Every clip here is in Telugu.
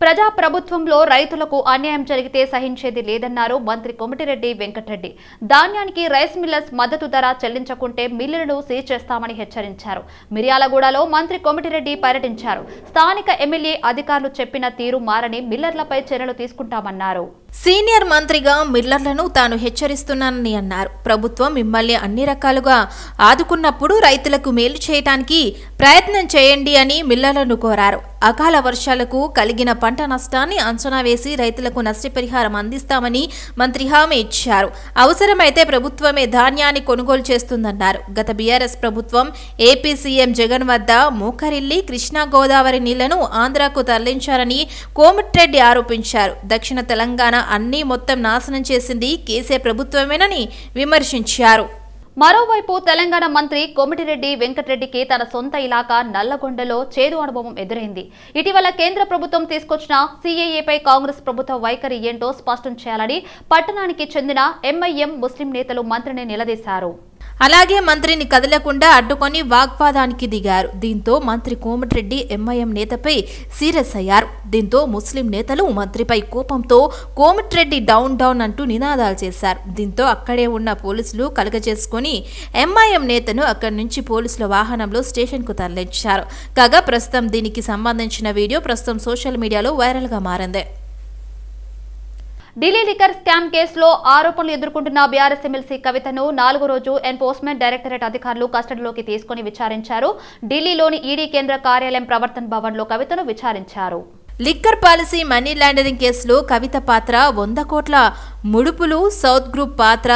ప్రజా ప్రభుత్వంలో రైతులకు అన్యాయం జరిగితే సహించేది లేదన్నారు మంత్రి కోమటిరెడ్డి వెంకటరెడ్డి. ధాన్యానికి రైస్ మిల్లర్స్ మద్దతు ధర చెల్లించకుంటే మిల్లులను సీజ్ చేస్తామని హెచ్చరించారు. మిర్యాలగూడలో మంత్రి కోమటిరెడ్డి పర్యటించారు. స్థానిక ఎమ్మెల్యే అధికారులు చెప్పిన తీరు మారని మిల్లర్లపై చర్యలు తీసుకుంటామన్నారు. సీనియర్ మంత్రిగా మిల్లర్లను తాను హెచ్చరిస్తున్నానని అన్నారు. ప్రభుత్వం మిమ్మల్ని అన్ని రకాలుగా ఆదుకున్నప్పుడు రైతులకు మేలు చేయడానికి ప్రయత్నం చేయండి అని మిల్లర్లను కోరారు. అకాల వర్షాలకు కలిగిన పంట నష్టాన్ని అంచనా వేసి రైతులకు నష్టపరిహారం అందిస్తామని మంత్రి హామీ ఇచ్చారు. అవసరమైతే ప్రభుత్వమే ధాన్యాన్ని కొనుగోలు చేస్తుందన్నారు. గత బీఆర్ఎస్ ప్రభుత్వం ఏపీ సీఎం జగన్ వద్ద మోకరిల్లి కృష్ణా గోదావరి నీళ్లను ఆంధ్రాకు తరలించారని కోమటిరెడ్డి ఆరోపించారు. దక్షిణ తెలంగాణ అన్ని మొత్తం నాశనం చేసింది కేసీఆర్ ప్రభుత్వమేనని విమర్శించారు. మరోవైపు తెలంగాణ మంత్రి కోమటిరెడ్డి వెంకటరెడ్డికి తన సొంత ఇలాకా నల్లగొండలో చేదు అనుభవం ఎదురైంది. ఇటీవల కేంద్ర ప్రభుత్వం తీసుకొచ్చిన సీఏఏపై కాంగ్రెస్ ప్రభుత్వ వైఖరి ఏంటో స్పష్టం చేయాలని పట్టణానికి చెందిన ఎంఐఎం ముస్లిం నేతలు మంత్రిని నిలదీశారు. అలాగే మంత్రిని కదలకుండా అడ్డుకొని వాగ్వాదానికి దిగారు. దీంతో మంత్రి కోమటిరెడ్డి ఎంఐఎం నేతపై సీరియస్ అయ్యారు. దీంతో ముస్లిం నేతలు మంత్రిపై కోపంతో కోమటిరెడ్డి డౌన్ డౌన్ అంటూ నినాదాలు చేశారు. దీంతో అక్కడే ఉన్న పోలీసులు కలగజేసుకుని ఎంఐఎం నేతను అక్కడి నుంచి పోలీసుల వాహనంలో స్టేషన్కు తరలించారు. కాగా ప్రస్తుతం దీనికి సంబంధించిన వీడియో ప్రస్తుతం సోషల్ మీడియాలో వైరల్గా మారింది. ఢిల్లీ లిక్కర్ స్కామ్ కేసులో ఆరోపణలు ఎదుర్కొంటున్న బీఆర్ఎస్ ఎమ్మెల్సీ కవితను 4వ రోజు ఎన్ఫోర్స్మెంట్ డైరెక్టరేట్ అధికారులు కస్టడీలోకి తీసుకుని విచారించారు. ఢిల్లీలోని ఈడీ కేంద్ర కార్యాలయం ప్రవర్తన్ భవన్లో కవితను విచారించారు. లిక్కర్ పాలసీ మనీ లాండరింగ్ కేసులో కవిత పాత్ర, 100 కోట్ల ముడుపులు, సౌత్ గ్రూప్ పాత్ర,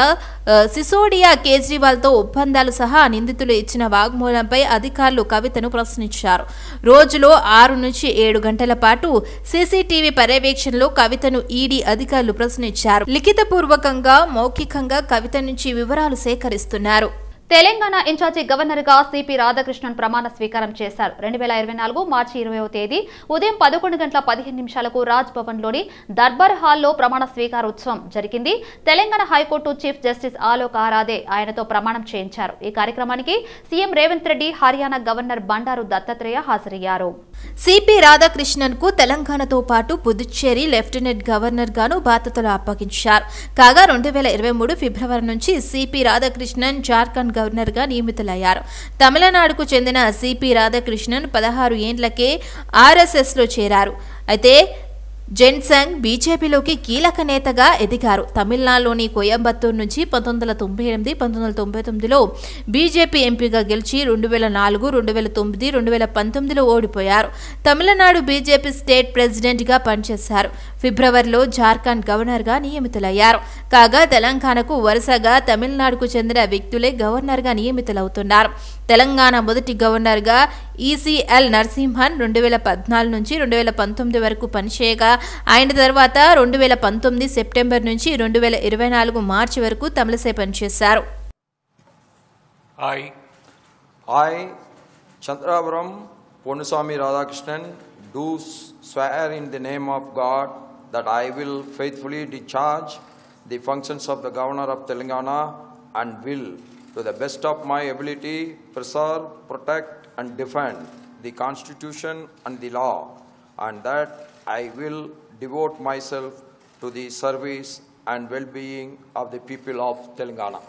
సిసోడియా, కేజ్రీవాల్తో ఒప్పందాలు సహా నిందితులు ఇచ్చిన వాగ్మూలంపై అధికారులు కవితను ప్రశ్నించారు. రోజులో 6 నుంచి 7 గంటల పాటు సీసీటీవీ పర్యవేక్షణలో కవితను ఈడీ అధికారులు ప్రశ్నించారు. లిఖితపూర్వకంగా, మౌఖికంగా కవిత నుంచి వివరాలు సేకరిస్తున్నారు. తెలంగాణ ఇన్ఛార్జి గవర్నర్గా సిపి రాధాకృష్ణన్ ప్రమాణ స్వీకారం చేశారు. 2024 మార్చి 20వ తేదీ ఉదయం 11:15 రాజ్ భవన్లోని దర్బార్ హాల్లో ప్రమాణ స్వీకారోత్సవం జరిగింది. Telangana high court chief justice Alok Aradhe ఆయనతో ప్రమాణం చేయించారు. ఈ కార్యక్రమానికి సీఎం రేవంత్ రెడ్డి, హర్యానా గవర్నర్ బండారు దత్తాత్రేయ హాజరయ్యారు. సిపి రాధాకృష్ణన్ కు తెలంగాణతో పాటు పుదుచ్చేరి లెఫ్టినెంట్ గవర్నర్ గాను బాధ్యతలు అప్పగించారు. కాగా 2023 ఫిబ్రవరి నుంచి సిపి రాధాకృష్ణన్ జార్ఖండ్ గవర్నర్ గా నియమితులయ్యారు. తమిళనాడుకు చెందిన సిపి రాధాకృష్ణన్ 16 ఏండ్లకే ఆర్ఎస్ఎస్ లో చేరారు. అయితే జెన్సంగ్ బీజేపీలోకి కీలక నేతగా ఎదిగారు. తమిళనాడులోని కోయంబత్తూరు నుంచి 1998, 1999లో బీజేపీ ఎంపీగా గెలిచి 2004, 2009, 2019లో ఓడిపోయారు. తమిళనాడు బీజేపీ స్టేట్ ప్రెసిడెంట్గా పనిచేశారు. ఫిబ్రవరిలో జార్ఖండ్ గవర్నర్గా నియమితులయ్యారు. కాగా తెలంగాణకు వరుసగా తమిళనాడుకు చెందిన వ్యక్తులే గవర్నర్గా నియమితులవుతున్నారు. తెలంగాణ మొదటి గవర్నర్గా ఈసీఎల్ నరసింహన్ 2014 నుంచి 2019 వరకు పనిచేయగా ఆయన తర్వాత 2019 సెప్టెంబర్ నుంచి 2024 మార్చి వరకు తమిళసై పనిచేశారు. I, Chandravaram Ponuswamy Radhakrishnan, do swear in the name of God that I will faithfully discharge the functions of the Governor of Telangana and will, to the best of my ability, preserve, protect and defend the Constitution and the law, and that I will devote myself to the service and well-being of the people of Telangana.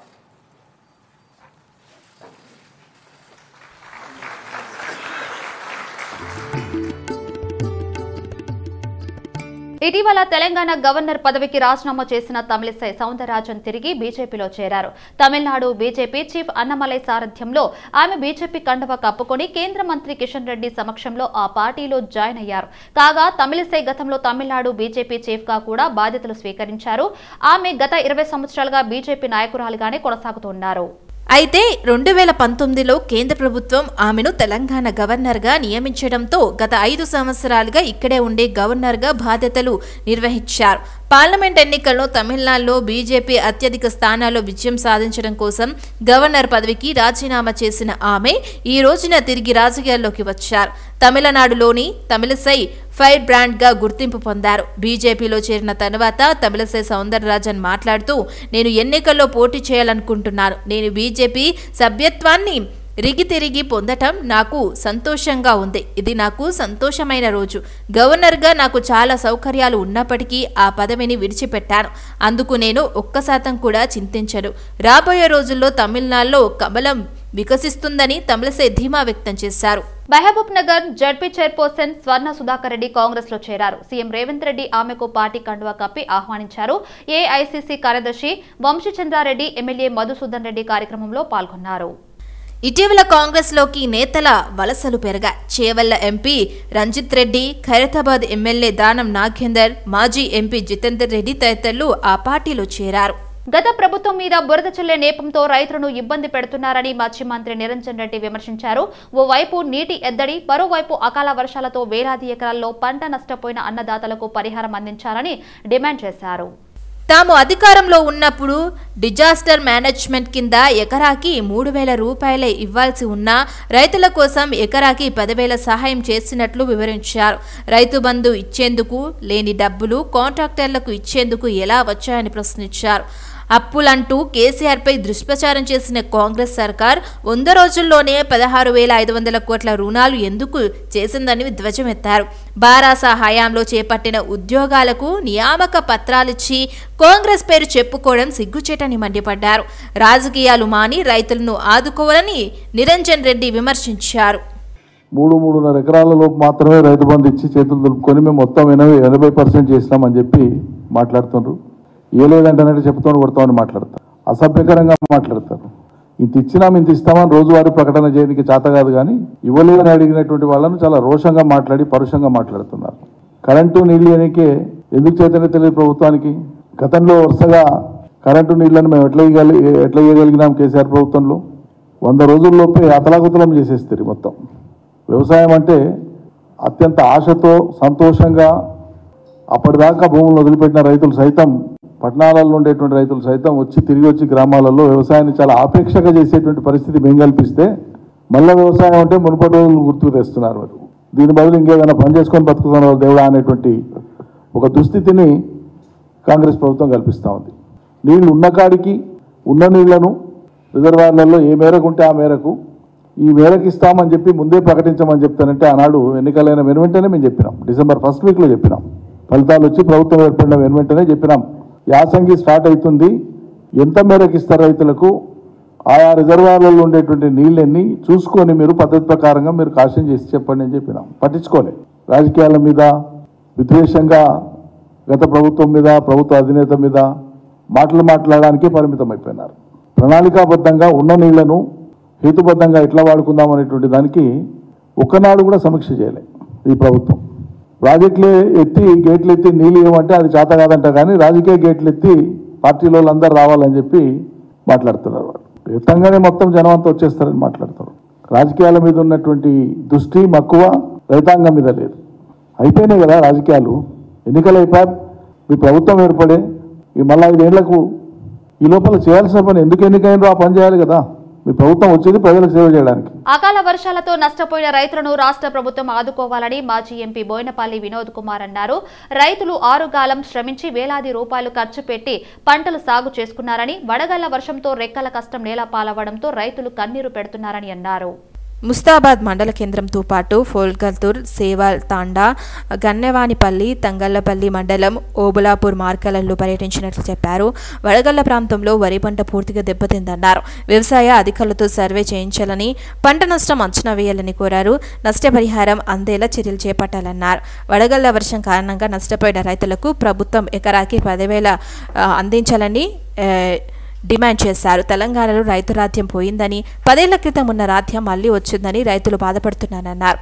ఇటీవల తెలంగాణ గవర్నర్ పదవికి రాజీనామా చేసిన తమిళిసై సౌందరరాజన్ తిరిగి బీజేపీలో చేరారు. తమిళనాడు బీజేపీ చీఫ్ అన్నమలై సారథ్యంలో ఆమె బీజేపీ కండువా కప్పుకొని కేంద్ర మంత్రి కిషన్ రెడ్డి సమక్షంలో ఆ పార్టీలో జాయిన్ అయ్యారు. కాగా తమిళిసై గతంలో తమిళనాడు బీజేపీ చీఫ్ గా కూడా బాధ్యతలు స్వీకరించారు. ఆమె గత 20 సంవత్సరాలుగా బీజేపీ నాయకురాలిగానే కొనసాగుతున్నారు. అయితే 2019లో కేంద్ర ప్రభుత్వం ఆమెను తెలంగాణ గవర్నర్గా నియమించడంతో గత 5 సంవత్సరాలుగా ఇక్కడే ఉండే గవర్నర్గా బాధ్యతలు నిర్వహించారు. పార్లమెంట్ ఎన్నికల్లో తమిళనాడులో బీజేపీ అత్యధిక స్థానాల్లో విజయం సాధించడం కోసం గవర్నర్ పదవికి రాజీనామా చేసిన ఆమె ఈ రోజున తిరిగి రాజకీయాల్లోకి వచ్చారు. తమిళనాడులోని తమిళసై ఫైర్ బ్రాండ్గా గుర్తింపు పొందారు. బీజేపీలో చేరిన తర్వాత తమిళసై సౌందరరాజన్ మాట్లాడుతూ, నేను ఎన్నికల్లో పోటీ చేయాలనుకుంటున్నాను. నేను బీజేపీ సభ్యత్వాన్ని రిగి తిరిగి పొందటం నాకు సంతోషంగా ఉంది. ఇది నాకు సంతోషమైన రోజు. గవర్నర్గా నాకు చాలా సౌకర్యాలు ఉన్నప్పటికీ ఆ పదవిని విడిచిపెట్టాను. అందుకు నేను 1% కూడా చింతించను. రాబోయే రోజుల్లో తమిళనాడులో కమలం వికసిస్తుందని తమిళసై ధీమా వ్యక్తం చేశారు. మహబూబ్ నగర్ జడ్పీ చైర్పర్సన్ స్వర్ణ సుధాకర్ రెడ్డి కాంగ్రెస్ లో చేరారు. సీఎం రేవంత్ రెడ్డి ఆమెకు పార్టీ కండువా కప్పి ఆహ్వానించారు. ఏఐసీసీ కార్యదర్శి వంశీచంద్రారెడ్డి, ఎమ్మెల్యే మధుసూదన్ రెడ్డి కార్యక్రమంలో పాల్గొన్నారు. ఇటీవల కాంగ్రెస్లోకి నేతల వలసలు పెరిగాయి. చేవెళ్ల ఎంపీ రంజిత్ రెడ్డి, ఖైరతాబాద్ ఎమ్మెల్యే దానం నాగేందర్, మాజీ ఎంపీ జితేందర్ రెడ్డి తదితరులు ఆ పార్టీలో చేరారు. గత ప్రభుత్వం మీద బురద చల్లే నేపంతో రైతులను ఇబ్బంది పెడుతున్నారని మాజీ మంత్రి నిరంజన్ రెడ్డి విమర్శించారు. ఓవైపు నీటి ఎద్దడి, మరోవైపు అకాల వర్షాలతో వేలాది ఎకరాల్లో పంట నష్టపోయిన అన్నదాతలకు పరిహారం అందించాలని డిమాండ్ చేశారు. తాము అధికారంలో ఉన్నప్పుడు డిజాస్టర్ మేనేజ్మెంట్ కింద ఎకరాకి 3,000 రూపాయలే ఇవ్వాల్సి ఉన్నా రైతుల కోసం ఎకరాకి 10,000 సహాయం చేసినట్లు వివరించారు. రైతు బంధు ఇచ్చేందుకు లేని డబ్బులు కాంట్రాక్టర్లకు ఇచ్చేందుకు ఎలా వచ్చాయని ప్రశ్నించారు. అప్పులంటూ కేసీఆర్పై దుష్ప్రచారం చేసిన కాంగ్రెస్ సర్కార్ 100 రోజుల్లోనే 16,500 కోట్ల రుణాలు ఎందుకు చేసిందని ధ్వజమెత్తారు. బారాసా హయాంలో చేపట్టిన ఉద్యోగాలకు నియామక పత్రాలిచ్చి కాంగ్రెస్ పేరు చెప్పుకోవడం సిగ్గుచేటని మండిపడ్డారు. రాజకీయాలు మాని రైతులను ఆదుకోవాలని నిరంజన్ రెడ్డి విమర్శించారు. 3.5 ఎకరాలలోపు మాత్రమే రైతు బంధు ఇచ్చి చేతులు దులుపుకొని మేము మొత్తం 80% చేసినామని చెప్పి మాట్లాడుతున్నారు. ఏ లేదంటే చెప్తాను కొడతామని మాట్లాడతారు. అసభ్యకరంగా మాట్లాడతారు. ఇంత ఇచ్చినాం ఇంత ఇస్తామని రోజువారీ ప్రకటన చేయడానికి చేత కాదు, కానీ ఇవ్వలేదని అడిగినటువంటి వాళ్ళను చాలా రోషంగా మాట్లాడి పరుషంగా మాట్లాడుతున్నారు. కరెంటు నీళ్ళు అనేకే ఎందుకు చేతనే తెలియదు ప్రభుత్వానికి. గతంలో వరుసగా కరెంటు నీళ్లను మేము ఎట్లా ఇవ్వగలిగినాం కేసీఆర్ ప్రభుత్వంలో. 100 రోజుల్లోపే అతలాకుతలం చేసేస్తారు మొత్తం. వ్యవసాయం అంటే అత్యంత ఆశతో సంతోషంగా అప్పటిదాకా భూములను వదిలిపెట్టిన రైతులు సైతం, పట్టణాలలో ఉండేటువంటి రైతులు సైతం తిరిగి వచ్చి గ్రామాలలో వ్యవసాయాన్ని చాలా ఆపేక్షగా చేసేటువంటి పరిస్థితి మేము కల్పిస్తే మళ్ళీ వ్యవసాయం అంటే మునుపటి రోజులు గుర్తుకు తెస్తున్నారు. మరి దీని బదులు ఇంకేదైనా పని చేసుకొని బతుకుతున్నారు దేవుడా అనేటువంటి ఒక దుస్థితిని కాంగ్రెస్ ప్రభుత్వం కల్పిస్తూ ఉంది. నీళ్లు ఉన్న కాడికి ఉన్న నీళ్లను రిజర్వాయర్లలో ఏ మేరకు ఉంటే ఆ మేరకు ఈ మేరకు ఇస్తామని చెప్పి ముందే ప్రకటించమని చెప్తానంటే ఆనాడు ఎన్నికలైన వెనువెంటనే మేము చెప్పినాం. డిసెంబర్ 1st వీక్లో చెప్పినాం. ఫలితాలు వచ్చి ప్రభుత్వం ఏర్పడిన వెనువెంటనే చెప్పినాం. యాసంగి స్టార్ట్ అవుతుంది, ఎంత మేరకు ఇస్తారు రైతులకు, ఆయా రిజర్వాయర్లలో ఉండేటువంటి నీళ్ళన్నీ చూసుకొని మీరు పద్ధతి ప్రకారంగా మీరు కాషన్ చేసి చెప్పండి అని చెప్పినాం. పట్టించుకోలే. రాజకీయాల మీద విద్వేషంగా గత ప్రభుత్వం మీద, ప్రభుత్వ అధినేత మీద మాట్లాడడానికే పరిమితం అయిపోయినారు. ప్రణాళికాబద్ధంగా ఉన్న నీళ్లను హేతుబద్ధంగా ఎట్లా వాడుకుందాం అనేటువంటి దానికి ఒక్కనాడు కూడా సమీక్ష చేయలే ఈ ప్రభుత్వం. ప్రాజెక్టులు ఎత్తి గేట్లు ఎత్తి నీళ్ళు ఇవ్వమంటే అది చేత కాదంట, కానీ రాజకీయ గేట్లు ఎత్తి పార్టీలో అందరూ రావాలని చెప్పి మాట్లాడుతున్నారు. ఎత్తంగానే మొత్తం జనం అంతా వచ్చేస్తారని మాట్లాడుతారు. రాజకీయాల మీద ఉన్నటువంటి దృష్టి మక్కువ రైతాంగం మీద లేదు. అయిపోయినాయి కదా రాజకీయాలు, ఎన్నికలు అయిపోయారు, మీ ప్రభుత్వం ఏర్పడే ఈ మళ్ళీ 5 ఏళ్లకు ఈ లోపల చేయాల్సిన పని ఎందుకు ఎన్నికైందో ఆ పని చేయాలి కదా. మీ ప్రభుత్వం వచ్చేది ప్రజలకు సేవ చేయడానికి. అకాల వర్షాలతో నష్టపోయిన రైతులను రాష్ట్ర ప్రభుత్వం ఆదుకోవాలని మాజీ ఎంపీ బోయినపల్లి వినోద్ కుమార్ అన్నారు. రైతులు ఆరుగాలం శ్రమించి వేలాది రూపాయలు ఖర్చు పెట్టి పంటలు సాగు చేసుకున్నారని, వడగళ్ల వర్షంతో రెక్కల కష్టం నేల పాలవడంతో రైతులు కన్నీరు పెడుతున్నారని అన్నారు. ముస్తాబాద్ మండల కేంద్రంతో పాటు ఫోల్గల్తూర్, సేవాల్ తాండా, గన్నెవానిపల్లి, తంగళ్లపల్లి మండలం, ఓబులాపూర్ మార్గాలలో పర్యటించినట్లు చెప్పారు. వడగళ్ల ప్రాంతంలో వరి పంట పూర్తిగా దెబ్బతిందన్నారు. వ్యవసాయ అధికారులతో సర్వే చేయించాలని, పంట నష్టం అంచనా వేయాలని కోరారు. నష్టపరిహారం అందేలా చర్యలు చేపట్టాలన్నారు. వడగళ్ల వర్షం కారణంగా నష్టపోయిన రైతులకు ప్రభుత్వం ఎకరాకి 10,000 అందించాలని డిమాండ్ చేశారు. తెలంగాణలో రైతు రాజ్యం పోయిందని, 10 ఏళ్ల క్రితం ఉన్న రాజ్యం మళ్లీ వచ్చిందని రైతులు బాధపడుతున్నారన్నారు.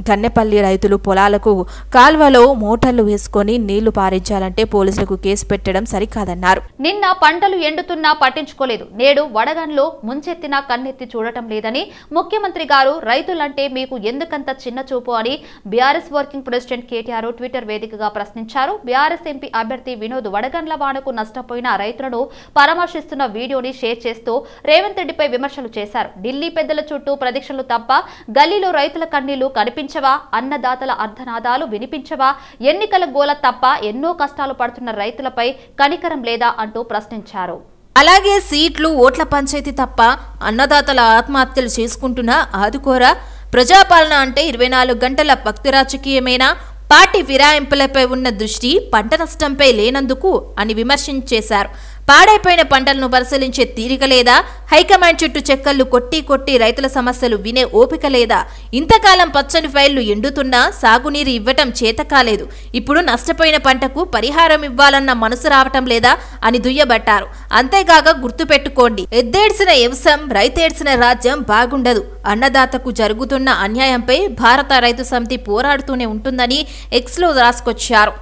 గన్నెపల్లి రైతులు పొలాలకు కాల్వలో మోటార్లు వేసుకొని నీళ్లు పారించాలంటే పోలీసులకు కేసు పెట్టడం సరికాదన్నారు. నిన్న పంటలు ఎండుతున్నా పట్టించుకోలేదు, నేడు వడగంలో ముంచెత్తినా కన్నెత్తి చూడటం లేదని ముఖ్యమంత్రి గారు రైతులంటే మీకు ఎందుకంత చిన్న చూపు అని BRS working president KTR Twitter వేదికగా ప్రశ్నించారు. బీఆర్ఎస్ ఎంపీ అభ్యర్థి వినోద్ వడగండ్ల వానకు నష్టపోయిన రైతులను పరామర్శిస్తున్న వీడియోని షేర్ చేస్తూ రేవంత్ రెడ్డిపై విమర్శలు చేశారు. ఢిల్లీ పెద్దల చుట్టూ ప్రదక్షిణలు తప్ప గల్లీలో రైతుల కన్నీళ్లు కనిపించవా, అన్నదాతల అర్ధనాదాలు వినిపించవా, ఎన్నికల గోల తప్ప ఎన్నో కష్టాలు పడుతున్న రైతులపై కనికరం లేదా అంటూ ప్రశ్నించారు. అలాగే సీట్లు ఓట్ల పంచాయతీ తప్ప అన్నదాతల ఆత్మహత్యలు చేసుకుంటున్నా ఆదుకోరా? ప్రజాపాలన అంటే 24 గంటల భక్తి రాజకీయమేనా? పార్టీ ఫిరాయింపులపై ఉన్న దృష్టి పంట నష్టంపై లేనందుకు అని విమర్శించేశారు. పాడైపోయిన పంటలను పరిశీలించే తీరిక లేదా? హైకమాండ్ చుట్టూ చెక్కర్లు కొట్టి రైతుల సమస్యలు వినే ఓపిక లేదా? ఇంతకాలం పచ్చని ఫైళ్లు ఎండుతున్నా సాగునీరు ఇవ్వటం చేత కాలేదు. ఇప్పుడు నష్టపోయిన పంటకు పరిహారం ఇవ్వాలన్న మనసు రావటం లేదా అని దుయ్యబట్టారు. అంతేగాక గుర్తుపెట్టుకోండి, ఎద్దేడ్చిన వ్యవసాయం రైతేడ్చిన రాజ్యం బాగుండదు. అన్నదాతకు జరుగుతున్న అన్యాయంపై భారత రైతు సమితి పోరాడుతూనే ఉంటుందని ఎక్స్లో రాసుకొచ్చారు.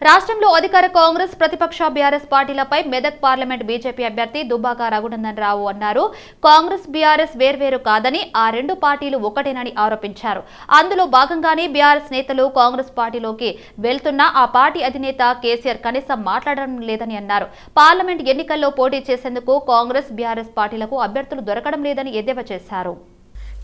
రాష్ట్రంలో అధికార కాంగ్రెస్ ప్రతిపక్ష బీఆర్ఎస్ పార్టీలపై మెదక్ పార్లమెంట్ బీజేపీ అభ్యర్థి దుబ్బాక రఘునందన్ రావు అన్నారు. కాంగ్రెస్ బీఆర్ఎస్ వేర్వేరు కాదని, ఆ రెండు పార్టీలు ఒకటేనని ఆరోపించారు. అందులో భాగంగానే బీఆర్ఎస్ నేతలు కాంగ్రెస్ పార్టీలోకి వెళ్తున్నా ఆ పార్టీ అధినేత కేసీఆర్ కనీసం మాట్లాడడం లేదని అన్నారు. పార్లమెంట్ ఎన్నికల్లో పోటీ చేసేందుకు కాంగ్రెస్ బీఆర్ఎస్ పార్టీలకు అభ్యర్థులు దొరకడం లేదని ఎద్దేవా చేశారు.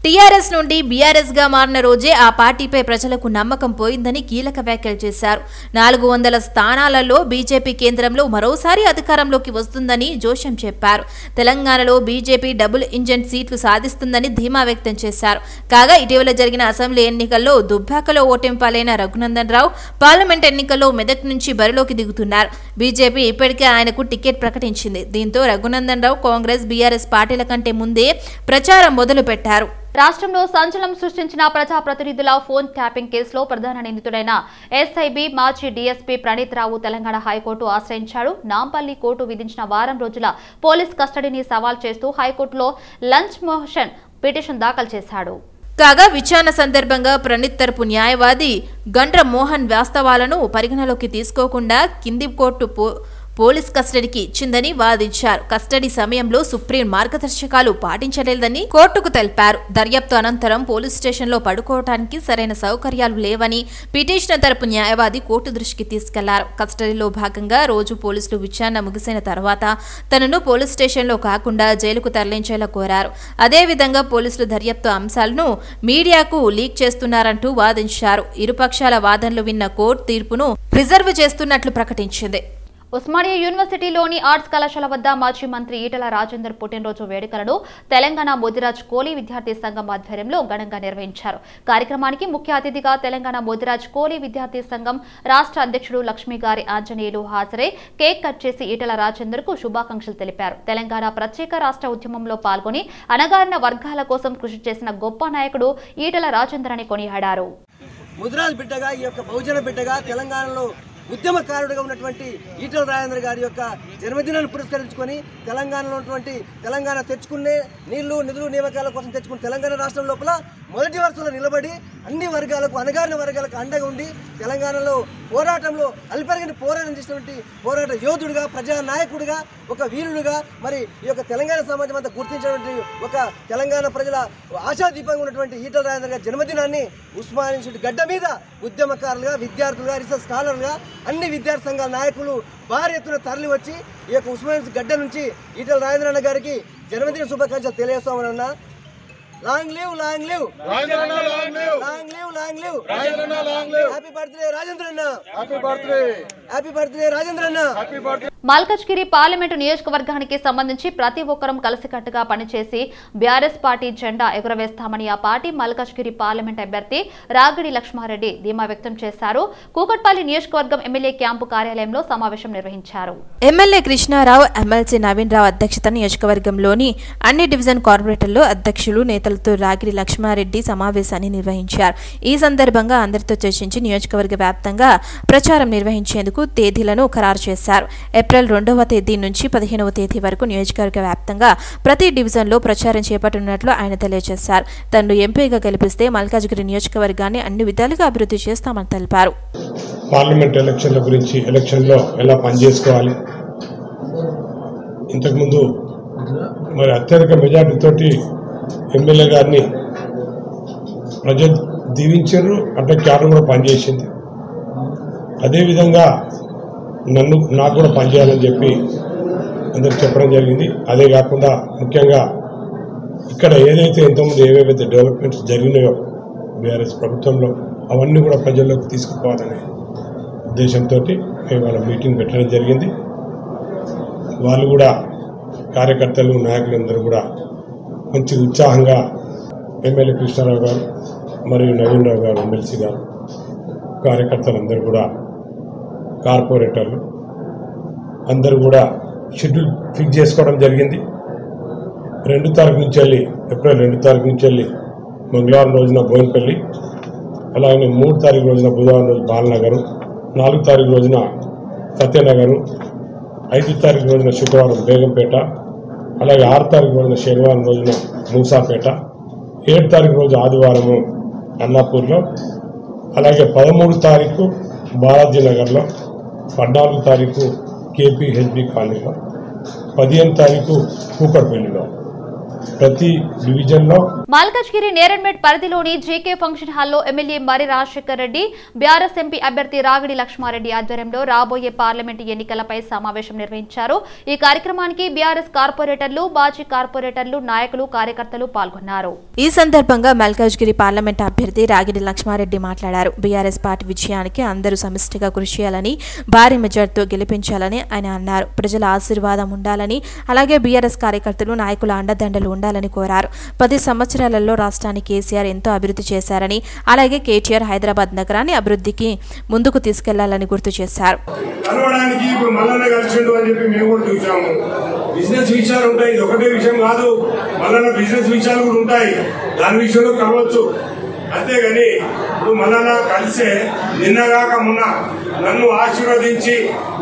టీఆర్ఎస్ నుండి బీఆర్ఎస్ గా మారిన రోజే ఆ పార్టీపై ప్రజలకు నమ్మకం పోయిందని కీలక వ్యాఖ్యలు చేశారు. 400 స్థానాలలో బీజేపీ కేంద్రంలో మరోసారి అధికారంలోకి వస్తుందని జోషం చెప్పారు. తెలంగాణలో బీజేపీ డబుల్ ఇంజన్ సీట్లు సాధిస్తుందని ధీమా వ్యక్తం చేశారు. కాగా ఇటీవల జరిగిన అసెంబ్లీ ఎన్నికల్లో దుబ్బాకలో ఓటమిపాలైన రఘునందన్ రావు పార్లమెంట్ ఎన్నికల్లో మెదక్ నుంచి బరిలోకి దిగుతున్నారు. బీజేపీ ఇప్పటికే ఆయనకు టికెట్ ప్రకటించింది. దీంతో రఘునందన్ రావు కాంగ్రెస్ బీఆర్ఎస్ పార్టీల కంటే ముందే ప్రచారం మొదలు పెట్టారు. రాష్ట్రంలో సంచలనం సృష్టించిన ప్రజాప్రతినిధుల ఫోన్ ట్యాపింగ్ కేసులో ప్రధాన నిందితుడైన ఎస్ఐబి మాజీ డీఎస్పీ ప్రణీత్ రావు తెలంగాణ హైకోర్టు ఆశ్రయించాడు. నాంపల్లి కోర్టు విధించిన వారం రోజుల పోలీస్ కస్టడీని సవాల్ చేస్తూ హైకోర్టులో లంచ్ మోషన్ పిటిషన్ దాఖలు చేశాడు. కాగా విచారణ సందర్భంగా ప్రణీత్ తరపు న్యాయవాది గండ్ర మోహన్ వాస్తవాలను పరిగణలోకి తీసుకోకుండా కింది కోర్టు పోలీస్ కస్టడీకి ఇచ్చిందని వాదించారు. కస్టడీ సమయంలో సుప్రీం మార్గదర్శకాలు పాటించలేదని కోర్టుకు తెలిపారు. దర్యాప్తు అనంతరం పోలీస్ స్టేషన్లో పడుకోవడానికి సరైన సౌకర్యాలు లేవని పిటిషనర్ తరపు న్యాయవాది కోర్టు దృష్టికి తీసుకెళ్లారు. కస్టడీలో భాగంగా రోజు పోలీసులు విచారణ ముగిసిన తర్వాత తనను పోలీస్ స్టేషన్లో కాకుండా జైలుకు తరలించేలా కోరారు. అదేవిధంగా పోలీసులు దర్యాప్తు అంశాలను మీడియాకు లీక్ చేస్తున్నారంటూ వాదించారు. ఇరుపక్షాల వాదనలు విన్న కోర్టు తీర్పును ప్రిజర్వ్ చేస్తున్నట్లు ప్రకటించింది. ఉస్మానియా యూనివర్సిటీలోని ఆర్ట్స్ కళాశాల వద్ద మాజీ మంత్రి ఈటల రాజేందర్ పుట్టినరోజు వేడుకలను తెలంగాణ ముదిరాజ్ కోలీ విద్యార్థి సంఘం ఆధ్వర్యంలో ఘనంగా నిర్వహించారు. కార్యక్రమానికి ముఖ్య అతిథిగా తెలంగాణ ముదిరాజ్ కోలీ విద్యార్థి సంఘం రాష్ట్ర అధ్యక్షుడు లక్ష్మీగారి ఆంజనేయులు హాజరై కేక్ కట్ చేసి ఈటల రాజేందర్ కు శుభాకాంక్షలు తెలిపారు. తెలంగాణ ప్రత్యేక రాష్ట్ర ఉద్యమంలో పాల్గొని అణగారిన వర్గాల కోసం కృషి చేసిన గొప్ప నాయకుడు ఈటల రాజేందర్ అని కొనియాడారు. ముదిరాజ్ బిడ్డగా, ఈ యొక్క బహుజన బిడ్డగా, తెలంగాణలో ఉద్యమకారుడిగా ఉన్నటువంటి ఈటల రాజేందర్ గారి యొక్క జన్మదినాన్ని పురస్కరించుకొని తెలంగాణ తెచ్చుకునే నీళ్లు నిధులు నియామకాల కోసం తెచ్చుకుని తెలంగాణ రాష్ట్రం లోపల మొదటి వరుసలో నిలబడి అన్ని వర్గాలకు, అణగారిన వర్గాలకు అండగా ఉండి తెలంగాణలో పోరాటంలో అల్పరిగిన పోరాటం చేసినటువంటి పోరాట యోధుడిగా, ప్రజా నాయకుడిగా, ఒక వీరుడుగా మరి ఈ యొక్క తెలంగాణ సమాజం అంతా గుర్తించినటువంటి ఒక తెలంగాణ ప్రజల ఆశాదీపంగా ఉన్నటువంటి ఈటల రాజేందర్ గారి జన్మదినాన్ని ఉస్మానియా గడ్డ మీద ఉద్యమకారులుగా, విద్యార్థులుగా, రీసెర్చ్ స్కాలర్లుగా అన్ని విద్యార్థి సంఘాల నాయకులు భారీ ఎత్తున తరలి వచ్చి ఈ యొక్క ఉస్మానియా గడ్డ నుంచి ఈటల రాజేందర్ అన్న గారికి జన్మదిన శుభాకాంక్షలు తెలియజేస్తామన్నా. Long live, long live, long live, long live, happy birthday Rajendra అన్న, హ్యాపీ బర్త్డే రాజేంద్ర అన్న. మల్కజ్గిరి పార్లమెంటు నియోజకవర్గానికి సంబంధించి ప్రతి ఒక్కరం కలిసికట్టుగా పనిచేసి బీఆర్ఎస్ పార్టీ జెండా ఎగురవేస్తామని ఆ పార్టీ మల్కజ్గిరి పార్లమెంట్ అభ్యర్థి రాగిడి లక్ష్మారెడ్డి ధీమా వ్యక్తం చేశారు. కూకట్పల్లి నియోజకవర్గం ఎమ్మెల్యే క్యాంపు కార్యాలయంలో సమావేశం నిర్వహించారు. ఎమ్మెల్యే కృష్ణారావు, ఎమ్మెల్సీ నవీన్ రావు అధ్యక్షత నియోజకవర్గంలోని అన్ని డివిజన్ కార్పొరేటర్లు, అధ్యక్షులు, నేతలతో రాగిడి లక్ష్మారెడ్డి సమావేశాన్ని నిర్వహించారు. ఈ సందర్భంగా అందరితో చర్చించి నియోజకవర్గ వ్యాప్తంగా ప్రచారం నిర్వహించేందుకు తేదీలను ఖరారు చేశారు. ఏప్రిల్ 2వ తేదీ నుంచి 15వ తేదీ వరకు నియోజకవర్గ వ్యాప్తంగా ప్రతి డివిజన్లో ప్రచారం చేపట్టనున్నట్లు ఆయన తెలియజేశారు. తనను ఎంపీగా గెలిపిస్తే మల్కాజ్గిరి నియోజకవర్గాన్ని అన్ని విధాలుగా అభివృద్ధి చేస్తామని తెలిపారు. పార్లమెంట్ ఎలక్షన్ల గురించి, ఎలక్షన్లో ఎలా పనిచేసుకోవాలి, ఇంతకుముందు మరి అత్యధిక మెజార్టీతోటి ఎమ్మెల్యే గారిని ప్రజలు దీవించారు. అంటే క్యాడర్ కూడా పనిచేసింది. అదేవిధంగా నాకు కూడా పనిచేయాలని చెప్పి అందరికి చెప్పడం జరిగింది. అదే కాకుండా ముఖ్యంగా ఇక్కడ ఏదైతే ఇంతకుముందు ఏవేవైతే డెవలప్మెంట్స్ జరిగినాయో బీఆర్ఎస్ ప్రభుత్వంలో అవన్నీ కూడా ప్రజల్లోకి తీసుకుపోవాలనే ఉద్దేశంతో మేము వాళ్ళ మీటింగ్ పెట్టడం జరిగింది. వాళ్ళు కూడా కార్యకర్తలు నాయకులందరూ కూడా మంచి ఉత్సాహంగా ఎమ్మెల్యే కృష్ణారావు గారు మరియు నవీన్ రావు గారు ఎమ్మెల్సీ గారు కార్యకర్తలందరూ కూడా కార్పొరేటర్లు అందరూ కూడా షెడ్యూల్ ఫిక్స్ చేసుకోవడం జరిగింది. 2 తారీఖు నుంచి వెళ్ళి ఏప్రిల్ 2 తారీఖు నుంచి వెళ్ళి మంగళవారం రోజున బోయినపల్లి, అలాగే 3 తారీఖు రోజున బుధవారం రోజు బాలనగర్, 4 తారీఖు రోజున సత్యనగర్, 5 తారీఖు రోజున శుక్రవారం బేగంపేట, అలాగే 6 తారీఖు రోజున శనివారం రోజున మూసాపేట, 7 తారీఖు రోజు ఆదివారము అన్నాపూర్లో, అలాగే 13 తారీఖు బాలాజీనగర్లో, 14 తారీఖు కేపీహెచ్బి కాలనీలో, 15 తారీఖు కూకట్పల్లిలో. ప్రతి డివిజన్లో మల్కాజ్గిరి నేరెడ్మెట్ పరిధిలోని జీకే ఫంక్షన్ హాల్లో ఎమ్మెల్యే మరి రాజశేఖర్ రెడ్డి, బీఆర్ఎస్ ఎంపీ అభ్యర్థి రాగిడి లక్ష్మారెడ్డి ఆధ్వర్యంలో రాబోయే పార్లమెంటు ఎన్నికలపై సమావేశం నిర్వహించారు. ఈ కార్యక్రమానికి బీఆర్ఎస్ కార్పొరేటర్లు, మాజీ కార్పొరేటర్లు, నాయకులు, కార్యకర్తలు పాల్గొన్నారు. ఈ సందర్భంగా మల్కాజ్గిరి పార్లమెంట్ అభ్యర్థి రాగిడి లక్ష్మారెడ్డి మాట్లాడారు. బీఆర్ఎస్ పార్టీ విజయానికి అందరూ సమిష్టిగా కృషి చేయాలని, భారీ మెజార్టీతో గెలిపించాలని ఆయన అన్నారు. ప్రజల ఆశీర్వాదం ఉండాలని, అలాగే బీఆర్ఎస్ కార్యకర్తలు, నాయకుల అండదండలు ఉండాలని కోరారు. 10 సంవత్సరాలలో రాష్ట్రాన్ని కేసీఆర్ ఎంతో అభివృద్ధి చేశారని, అలాగే కేటీఆర్ హైదరాబాద్ నగరాన్ని అభివృద్ధికి ముందుకు తీసుకెళ్లాలని గుర్తు చేశారు. బిజినెస్ విషయాలు ఉంటాయి, ఇది ఒకటే విషయం కాదు, మళ్ళా బిజినెస్ విషయాలు కూడా ఉంటాయి, దాని విషయంలో కలవచ్చు. అంతేగాని ఇప్పుడు మళ్ళా కలిసే నిన్నగాక మొన్న నన్ను ఆశీర్వదించి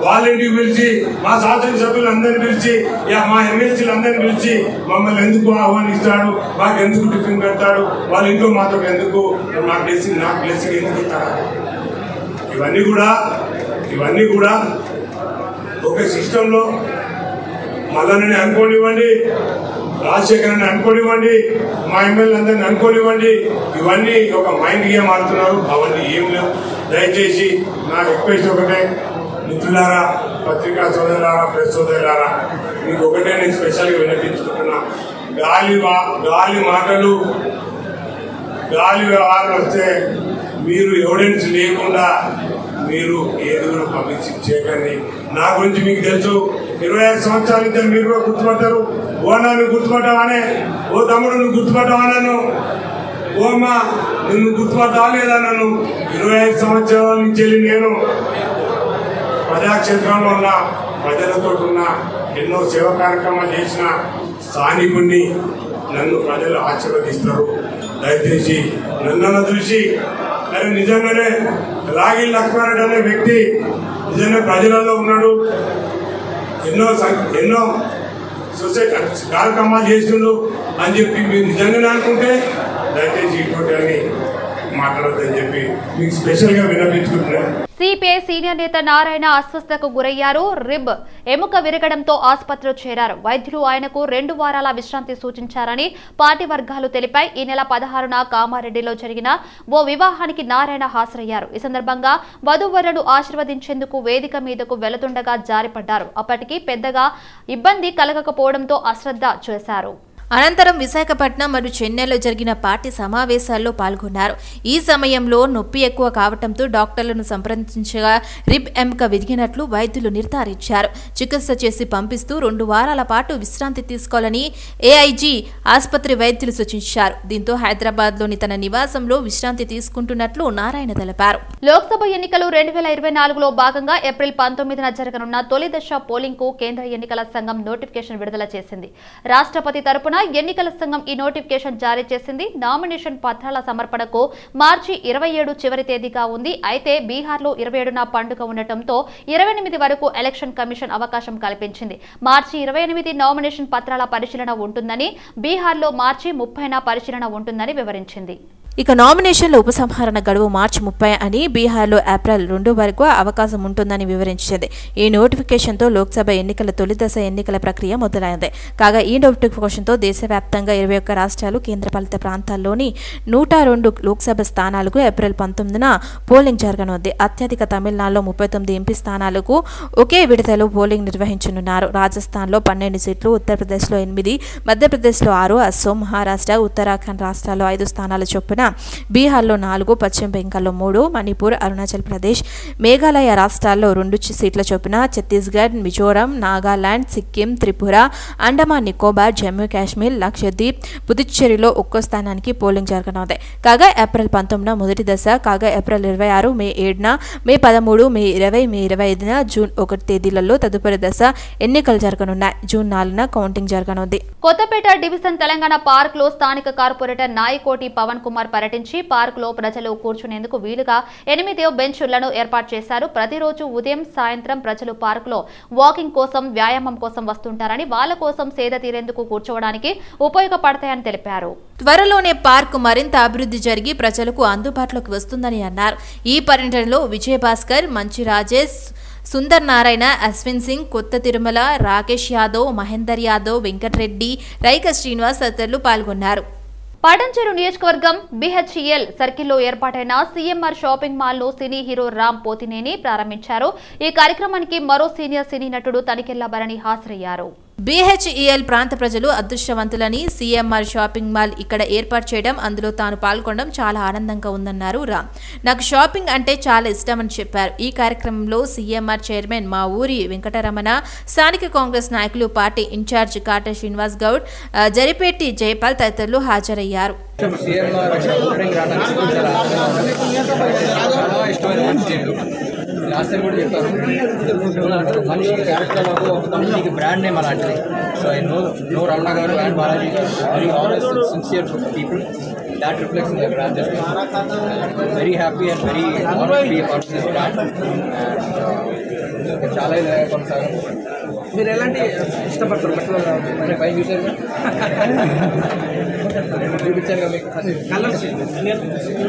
వాళ్ళింటికి పిలిచి, మా శాసనసభ్యులందరినీ పిలిచి, మా ఎమ్మెల్సీలందరినీ పిలిచి మమ్మల్ని ఎందుకు ఆహ్వానిస్తాడు, మాకు ఎందుకు టిఫిన్ పెడతాడు, వాళ్ళ ఇంట్లో మాతో ఎందుకు, నాకు బ్లెస్సింగ్ ఎందుకు ఇస్తాడు. ఇవన్నీ కూడా ఒక సిస్టంలో మళ్ళీ అనుకోనివ్వండి, రాజశేఖర్ని అనుకోనివ్వండి, మా ఎమ్మెల్యే అందరిని అనుకోనివ్వండి, ఇవన్నీ ఒక మైండ్ గేమ్ ఆడుతున్నారు. అవన్నీ ఏం లేవు. దయచేసి నా రిక్వెస్ట్ ఒకటే, మిత్రులారా, పత్రికా సోదరులారా, ప్రెస్ సోదరులారా, మీకు ఒకటే నేను స్పెషల్గా వినిపించుకుంటున్నా. గాలి మాటలు, గాలి వ్యవహారం వస్తే మీరు ఎవిడెన్స్ లేకుండా మీరు ఏది కూడా పబ్లిసిటీ చేయకండి. నా గురించి మీకు తెలుసు, 25 సంవత్సరాల నుంచి మీరు కూడా గుర్తుపట్టారు. ఓ నన్ను గుర్తుపట్టావానే, ఓ తమ్ముడు నువ్వు గుర్తుపట్టావా, నన్ను ఓ అమ్మా నిన్ను గుర్తుపట్టావా లేదా, నన్ను 25 సంవత్సరాల నుంచి వెళ్ళి నేను ప్రజాక్షేత్రంలో ఉన్న, ప్రజలతో ఉన్న, ఎన్నో సేవా కార్యక్రమాలు చేసిన స్థానికుడిని. నన్ను ప్రజలు ఆశీర్వదిస్తారు. దయచేసి నన్ను చూసి అరే నిజంగానే రాగిడి లక్ష్మారెడ్డి అనే వ్యక్తి నిజంగా ప్రజలలో ఉన్నాడు, ఎన్నో సొసైటీ కార్యక్రమాలు చేస్తుండు అని చెప్పి మీరు నిజంగానే అనుకుంటే దయచేసి ఇటువంటి అని మాట్లాడొద్దని చెప్పి మీకు స్పెషల్ గా విన్నపించుకుంటున్నాను. సిపిఐ సీనియర్ నేత నారాయణ అస్వస్థతకు గురయ్యారు. రిబ్ ఎముక విరగడంతో ఆసుపత్రిలో చేరారు. వైద్యులు ఆయనకు 2 వారాల విశ్రాంతి సూచించారని పార్టీ వర్గాలు తెలిపాయి. ఈ నెల 16న కామారెడ్డిలో జరిగిన ఓ వివాహానికి నారాయణ హాజరయ్యారు. ఈ సందర్భంగా వధూవరులను ఆశీర్వదించేందుకు వేదిక మీదకు వెళుతుండగా జారిపడ్డారు. అప్పటికి పెద్దగా ఇబ్బంది కలగకపోవడంతో అశ్రద్ధ చేశారు. అనంతరం విశాఖపట్నం మరియు చెన్నైలో జరిగిన పార్టీ సమావేశాల్లో పాల్గొన్నారు. ఈ సమయంలో నొప్పి ఎక్కువ కావడంతో డాక్టర్లను సంప్రదించగా రిబ్ ఎముక విరిగినట్లు వైద్యులు నిర్ధారించారు. చికిత్స చేసి పంపిస్తూ 2 వారాల పాటు విశ్రాంతి తీసుకోవాలని ఏఐజీ ఆసుపత్రి వైద్యులు సూచించారు. దీంతో హైదరాబాద్లోని తన నివాసంలో విశ్రాంతి తీసుకుంటున్నట్లు నారాయణ తెలిపారు. లోక్సభ ఎన్నికలు 2024లో భాగంగా ఏప్రిల్ 19న జరగనున్న తొలి దశ పోలింగ్ కు కేంద్ర ఎన్నికల సంఘం నోటిఫికేషన్ విడుదల చేసింది. రాష్ట్రపతి తరపున ఎన్నికల సంఘం ఈ నోటిఫికేషన్ జారీ చేసింది. నామినేషన్ పత్రాల సమర్పణకు మార్చి 27 చివరి తేదీగా ఉంది. అయితే బీహార్లో 27న పండుగ ఉండటంతో 28 వరకు ఎలక్షన్ కమిషన్ అవకాశం కల్పించింది. మార్చి 28 నామినేషన్ పత్రాల పరిశీలన ఉంటుందని, బీహార్లో మార్చి 30న పరిశీలన ఉంటుందని వివరించింది. ఇక నామినేషన్ల ఉపసంహరణ గడువు మార్చి 30 అని, బీహార్లో ఏప్రిల్ 2 వరకు అవకాశం ఉంటుందని వివరించింది. ఈ నోటిఫికేషన్తో లోక్సభ ఎన్నికల తొలి దశ ఎన్నికల ప్రక్రియ మొదలైంది. కాగా ఈ నోటిఫికేషన్తో దేశవ్యాప్తంగా 21 రాష్ట్రాలు, కేంద్రపాలిత ప్రాంతాల్లోని 102 లోక్సభ స్థానాలకు ఏప్రిల్ 19న పోలింగ్ జరగనుంది. అత్యధిక తమిళనాడులో 39 ఎంపీ స్థానాలకు ఒకే విడతలో పోలింగ్ నిర్వహించనున్నారు. రాజస్థాన్లో 12 సీట్లు, ఉత్తరప్రదేశ్లో 8, మధ్యప్రదేశ్లో 6, అస్సోం, మహారాష్ట్ర, ఉత్తరాఖండ్ రాష్ట్రాల్లో 5 స్థానాల చొప్పున చొప్పున బీహార్లో 4, పశ్చిమ బెంగాల్లో 3, మణిపూర్, అరుణాచల్ ప్రదేశ్, మేఘాలయ రాష్ట్రాల్లో 2 సీట్ల చొప్పున, ఛత్తీస్గఢ్, మిజోరాం, నాగాలాండ్, సిక్కిం, త్రిపుర, అండమాన్ నికోబార్, జమ్మూ కాశ్మీర్, లక్షద్వీప్, పుదుచ్చేరిలో ఒక్కో స్థానానికి పోలింగ్ జరగనుంది. కాగా ఏప్రిల్ 19న మొదటి దశ, కాగా ఏప్రిల్ 26, మే 7న, మే 13, మే 20, మే 25న, జూన్ 1 తేదీలలో తదుపరి దశ ఎన్నికలు జరగనున్నాయి. జూన్ 4న కౌంటింగ్ జరగనుంది. కొత్తపేట డివిజన్ తెలంగాణ పార్క్ లో స్థానిక కార్పొరేటర్ నాయకోటి పవన్ కుమార్ పర్యటించి పార్క్ లో ప్రజలు కూర్చునేందుకు వీలుగా 8 బెంచ్లను ఏర్పాటు చేశారు. ప్రతిరోజు ఉదయం సాయంత్రం ప్రజలు పార్క్ లో వాకింగ్ కోసం, వ్యాయామం కోసం వస్తుంటారని, వాళ్ళ కోసం సేద తీరేందుకు కూర్చోవడానికి ఉపయోగపడతాయని తెలిపారు. త్వరలోనే పార్క్ మరింత అభివృద్ధి జరిగి ప్రజలకు అందుబాటులోకి వస్తుందని అన్నారు. ఈ పర్యటనలో విజయభాస్కర్, మంచి రాజేష్, సుందర్ నారాయణ, అశ్విన్ సింగ్, కొత్త తిరుమల, రాకేష్ యాదవ్, మహేందర్ యాదవ్, వెంకటరెడ్డి, రైక శ్రీనివాస్ తదితరులు పాల్గొన్నారు. పటాన్చెరు నియోజకవర్గం BHEL సర్కిల్లో ఏర్పాటైన CMR షాపింగ్ మాల్ ను సినీ హీరో రామ్ పోతినేని ప్రారంభించారు. ఈ కార్యక్రమానికి మరో సీనియర్ సినీ నటుడు తనికెళ్ల భరణి హాజరయ్యారు. BHEL ప్రాంత ప్రజలు అదృష్టవంతులని, CMR షాపింగ్ మాల్ ఇక్కడ ఏర్పాటు చేయడం, అందులో తాను పాల్గొనడం చాలా ఆనందంగా ఉందన్నారు రామ్. నాకు షాపింగ్ అంటే చాలా ఇష్టమని చెప్పారు. ఈ కార్యక్రమంలో CMR చైర్మన్ మా ఊరి వెంకటరమణ, స్థానిక కాంగ్రెస్ నాయకులు, పార్టీ ఇన్ఛార్జ్ కాట శ్రీనివాస్ గౌడ్, జరిపేటి జయపాల్ తదితరులు హాజరయ్యారు. లాస్ట్ టైం కూడా చెప్పారు మనిషి క్యారెక్టర్ ఒక కంపెనీకి బ్రాండ్ నేమ్ అలాంటిది. సో ఐ నో రమణ గారు and Balaji very honest sincere people. That reflects in their brand as well. I'm very happy and very honored to be a part of this brand. And చాలా కొనసాగాలి. మీరు ఎలాంటి ఇష్టపడతారు అంటే పైన చూసారు చూపించారు కదా మీకు కలర్స్,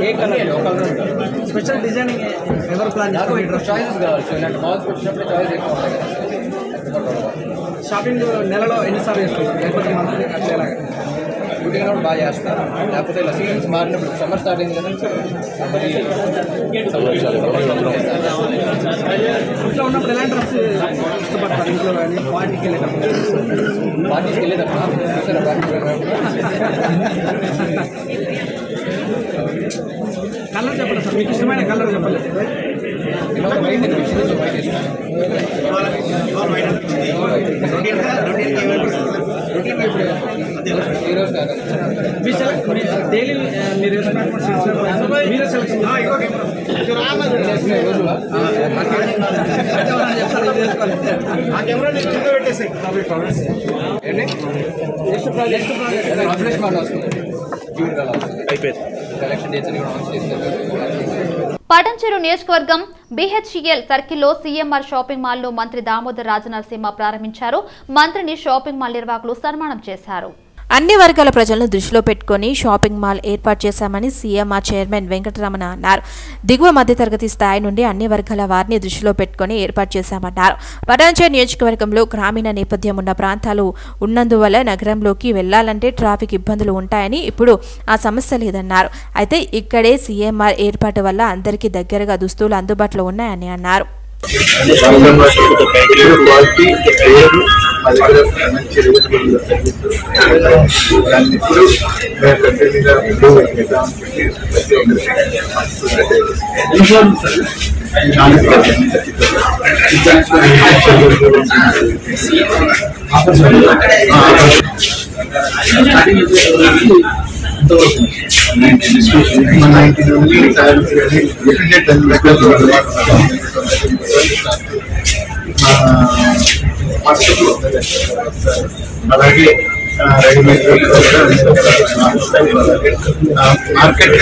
ఏ కలర్ ఒక కలర్ ఉంటారు. స్పెషల్ డిజైనింగ్ ఎవరు ప్లాన్ నాకు ఇక్కడ చాయిసెస్ కావాలి. సో ఇలాంటి మాల్స్కి వచ్చినప్పుడు చాయిస్ ఎక్కువ ఉంటాయి కదా. షాపింగ్ నెలలో ఎన్నిసార్లు చేస్తారు, లేకపోతే మంత్లీ అట్లా ఎలాగా? షూటింగ్ కూడా బాగా చేస్తారు. లేకపోతే ఇలా సీజన్స్ మారినప్పుడు సమ్మర్ స్టార్ట్ అయింది కదా, మరి ఇంట్లో ఉన్నప్పుడు ఎలాంటి డ్రెస్ ఇష్టపడతారు? ఇంట్లో కానీ పార్టీకి వెళ్ళేటప్పుడు? పార్టీకి వెళ్ళేటప్పుడు చూసారా పార్టీకి కలర్ చెప్పండి సార్, మీకు ఇష్టమైన కలర్ చెప్పలేదు. వైట్ వైట్ ఇస్తాను. ఈరోజు కాదు మీ డైలీ మీరు మీరే సెలెక్షన్ పటాన్చెరు నియోజకవర్గం BHEL సర్కిల్లో CMR షాపింగ్ మాల్ ను మంత్రి దామోదర్ రాజనరసింహ ప్రారంభించారు. మంత్రిని షాపింగ్ మాల్ నిర్వాహకులు సన్మానం చేశారు. అన్ని వర్గాల ప్రజలను దృష్టిలో పెట్టుకుని షాపింగ్ మాల్ ఏర్పాటు చేశామని CMR చైర్మన్ వెంకటరమణ అన్నారు. దిగువ మధ్యతరగతి స్థాయి నుండి అన్ని వర్గాల వారిని దృష్టిలో పెట్టుకుని ఏర్పాటు చేశామన్నారు. పటాన్చెరు నియోజకవర్గంలో గ్రామీణ నేపథ్యం ఉన్న ప్రాంతాలు ఉన్నందువల్ల నగరంలోకి వెళ్లాలంటే ట్రాఫిక్ ఇబ్బందులు ఉంటాయని, ఇప్పుడు ఆ సమస్య లేదన్నారు. అయితే ఇక్కడే CMR ఏర్పాటు వల్ల అందరికీ దగ్గరగా దుస్తులు అందుబాటులో ఉన్నాయని అన్నారు. అలాగే రెడీమేడ్ మార్కెట్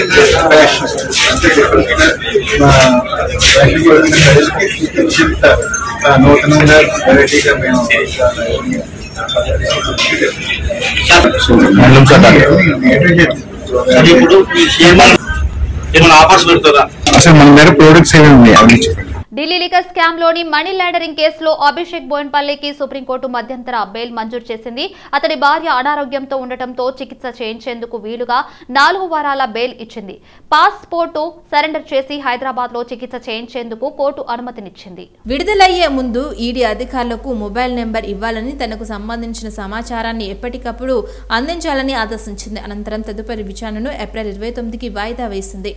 నూతనంగా వెరైటీగా మేము ఇప్పుడు ఏమైనా ఆఫర్స్ పెడుతుందా? అసలు మన దగ్గర ప్రోడక్ట్స్ ఏమి ఉన్నాయి అవి ఢిల్లీ లిక్కర్ స్కామ్ లోని మనీ లాండరింగ్ కేసులో అభిషేక్ బోయిన్పల్లికి సుప్రీంకోర్టు మధ్యంతర బెయిల్ మంజూరు చేసింది. అతడి భార్య అనారోగ్యంతో ఉండటంతో చికిత్స చేయించేందుకు వీలుగా 4 వారాల బెయిల్ ఇచ్చింది. పాస్పోర్టు సరెండర్ చేసి హైదరాబాద్ లో చికిత్స చేయించేందుకు కోర్టు అనుమతినిచ్చింది. విడుదలయ్యే ముందు ఈడీ అధికారులకు మొబైల్ నెంబర్ ఇవ్వాలని, తనకు సంబంధించిన సమాచారాన్ని ఎప్పటికప్పుడు అందించాలని ఆదేశించింది. అనంతరం తదుపరి విచారణను ఏప్రిల్ 29కి వాయిదా వేసింది.